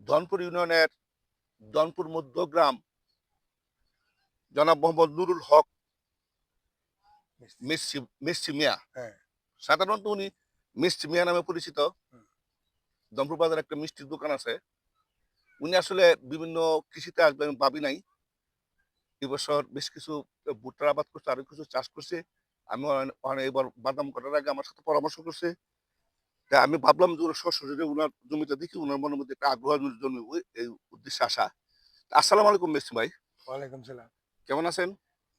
ধনপুর ইউনিয়নের ধনপুর মধ্যগ্রাম জনাব মোহাম্মদ নুরুল হক মিষ্টি মিয়া। হ্যাঁ। সাধারণত উনি মিষ্টি মিয়া নামে পরিচিত। হুম। ধনপুর বাজারে একটা মিষ্টির দোকান আছে। উনি আসলে বিভিন্ন কৃষিতে আসবে আমি ভাবি নাই। এবছর বেশ কিছু ভুট্টার আবাদ করছে, আরো কিছু চাষ করছে। আমি এবার বাদাম করার আগে আমার সাথে পরামর্শ করছে। তা আমি ভাবলাম যে সশরীরে উনার জমিটা দেখি উনার মনের মধ্যে একটা আগ্রহ জন্মে এই উদ্দেশ্যে আসা। আসসালামু আলাইকুম মিষ্টি ভাই। ওয়ালাইকুম সালাম। কেমন আছেন?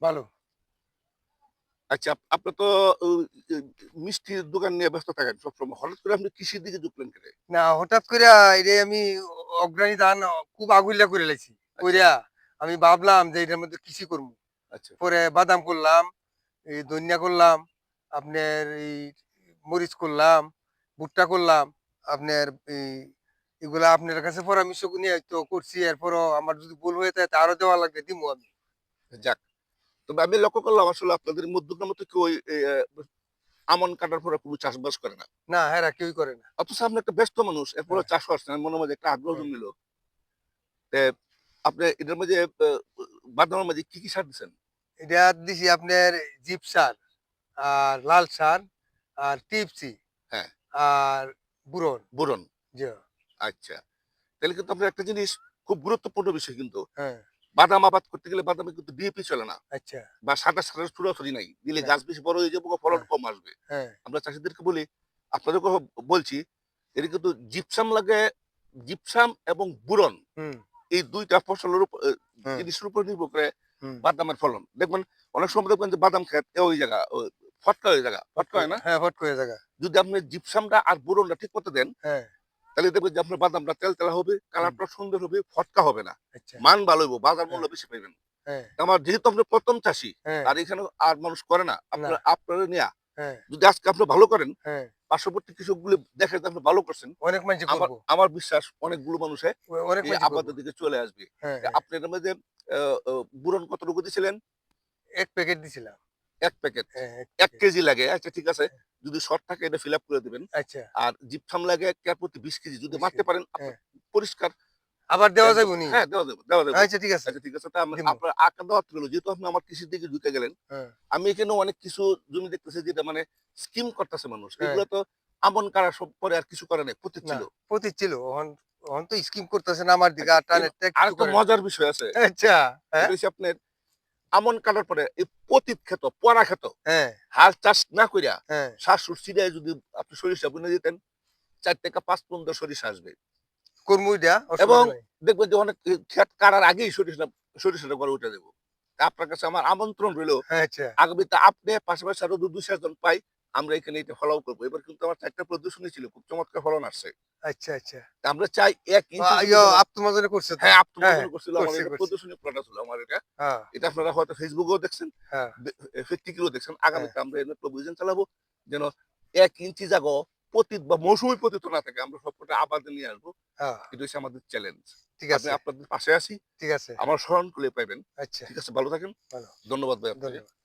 ভালো। আচ্ছা, আপনি তো উ ই মিষ্টির দোকান নিয়ে ব্যস্ত থাকেন সবসময়। হঠাৎ করে আপনি কৃষির দিকে ঝুঁকলেন কেন? না হঠাৎ কইরা এটাই আমি অগ্রাণী ধান খুব আগুইল্লা করে লাইছি। আচ্ছা, কইরা আমি ভাবলাম যে এটার মধ্যে কৃষি করবো। আচ্ছা, পরে বাদাম করলাম, এই ধনিয়া করলাম, আপনার এই মরিচ করলাম, ভুট্টা করলাম। আপনার এই এগুলা আপনার কাছে পরামর্শ নিয়ে তো করছি। এরপরও আমার যদি ভুল হয়ে থাকে তা আরো দেওয়া লাগবে দিমু আমি। যাক। তবে আমি লক্ষ্য করলাম আসলে আপনাদের মধ্যগ্রামে তো কেউ আমন কাটার পরে কোনো চাষবাস করে না। না, হেরা কেউই করে না। অথচ আপনি একটা ব্যস্ত মানুষ। হ্যাঁ, এরপরেও চাষ করছেন। মনের মধ্যে একটা আগ্রহ হ্যাঁ। জন্মিল। তে আপনি এটার মাঝে বাদামের মাঝে কি সার দিছেন? এটা দিছি আপনার জিপ সার, আর লাল সার, আর টিপসি, হ্যাঁ, আর বুরন। বোরন। জি। আচ্ছা। তাহলে কিন্তু আপনার একটা জিনিস খুব গুরুত্বপূর্ণ বিষয় কিন্তু। হ্যাঁ। বাদাম আবাদ করতে গেলে বাদামে কিন্তু ডিএপি চলে না। আচ্ছা। বা সাদা সারের ছুড়াছুড়ি নাই। দিলে না। গাছ বেশি বড় হয়ে যাবে, ফলন হ্যাঁ, কম আসবে। হ্যাঁ। আমরা চাষীদেরকে বলি, আপনাদেরকেও বলছি, এটা কিন্তু জিপসাম লাগে, জিপসাম এবং বোরন হুম, এই ২ টা ফসলের হুম, জিনিসের উপর নির্ভর করে হুম। বাদামের ফলন। দেখবেন অনেক সময় দেখবেন যে বাদাম ক্ষেত ওই জায়গা ফটকা হয়ে জায়গা। ফট ফটকা করে, হয় না? হ্যাঁ, ফট করে জায়গা। যদি আপনি জিপসামটা আর বোরনটা ঠিক মতো দেন, হ্যাঁ, তাহলে দেখবেন যে আপনার বাদামটা তেলতেলা হবে, হুম। কালারটা সুন্দর হবে, ফটকা হবে না। আচ্ছা। মান ভালো হইব, বাজার মূল্য হ্যাঁ, বেশি পাইবেন। হ্যাঁ, আমার যেহেতু আপনি ১ম চাষী, হ্যাঁ। আর এখানে আর মানুষ করে না। না। আপনারা নিয়া হ্যাঁ, যদি আজকে আপনি ভালো করেন, হ্যাঁ। পার্শ্ববর্তী কৃষকগুলো দেখে যে আপনি ভালো করছেন, অনেক মানুষে আমার করবো। আমার বিশ্বাস অনেকগুলো মানুষে অনেক এই মানুষে করবো। আবাদের দিকে চলে আসবে। হ্যাঁ, হ্যাঁ। আপনি এটার মধ্যে আ আ বুরন কতটুকু দিছিলেন? ১ প্যাকেট দিছিলাম। ১ প্যাকেট। হ্যাঁ, ১ ১ প্যাকেট। কেজি লাগে। আচ্ছা ঠিক আছে। হ্যাঁ, যদি শর্ট থাকে এটা ফিল আপ করে দিবেন। আচ্ছা। আর জিপসাম লাগে ১ কেয়ার প্রতি ২০ কেজি। যদি ২০ মারতে কেজি। পারেন হ্যাঁ। আপনার পরিষ্কার আবার দেওয়া একদম যাইবনি? হ্যাঁ, দেওয়া যাবে, দেওয়া যাবে। আচ্ছা, ঠিক আছে। আচ্ছা ঠিক আছে। তা দিমু। আপনার আঁকা দেওয়া গেল। যেহেতু আপনি আমার কৃষির দিকে ঢুকে গেলেন, হ্যাঁ, আমি এখানেও অনেক কিছু জমি দেখতেছি যেটা মানে স্কিম করতেছে মানুষ। হ্যাঁ। এগুলো তো আমন কাড়া সব পরে আর কিছু করে নাই। পতিত না, ছিল। পতিত ছিল। অহন তো স্কিম করতেছে না আমার দিকে। আচ্ছা আর টানের টেক কিছু আরেকটা করে না। মজার বিষয় আছে। আচ্ছা। এটা হ্যাঁ? হচ্ছে আপনার আমন কাটার পরে এই পতিত ক্ষেত, পরা ক্ষেত, হ্যাঁ, হাল চাষ না কইরা হ্যাঁ। শ্বাস ছিটায় যদি আপনি সরিষা বুনে দিতেন ৪ থেকে ৫ পর্যন্ত সরিষা আসবে। করমু এইটা, এবং অসুবিধা নাই। দেখবেন যে অনেক ক্ষেত কাটার আগেই সরিষাটা ঘরে উঠে দেব। তা আপনার কাছে আমার আমন্ত্রণ রইল আচ্ছা, আগামীতে আপনি পাশাপাশি আরো ২-৪ জন পাই আমরা এখানে এটা ফলাও করব। এবার কিন্তু আমার ৪ টা প্রদর্শনী ছিল। খুব চমৎকার ফলন আসছে। আচ্ছা, আচ্ছা। তা আমরা চাই ১ ইঞ্চি জমি ইয়া যেন আত্মমাজনে করছে তো? হ্যাঁ, হ্যাঁ, আত্মমর্জন করছিল আমার করছি, এটা করছি। প্রদর্শনী প্লট ছিল আমার এটা। হ্যাঁ, এটা আপনারা হয়তো ফেসবুকেও দেখছেন, হ্যাঁ, ফেসটিক্যালও দেখছেন। হ্যাঁ, আগামীতে আমরা এর একটা অভিযান চালাবো যেন ১ ইঞ্চি জায়গা পতিত বা মৌসুমী পতিত না থাকে। আমরা সবকটা আবাদে নিয়ে আসবো। হ্যাঁ। এটা হচ্ছে আমাদের চ্যালেঞ্জ। ঠিক আমি আছে, আপনাদের পাশে আছি। ঠিক আছে। আমার স্মরণ করলে পাইবেন। আচ্ছা, ঠিক আছে, ভালো থাকেন। ভালো। ধন্যবাদ ভাই আপনাকে। ধন্যবাদ।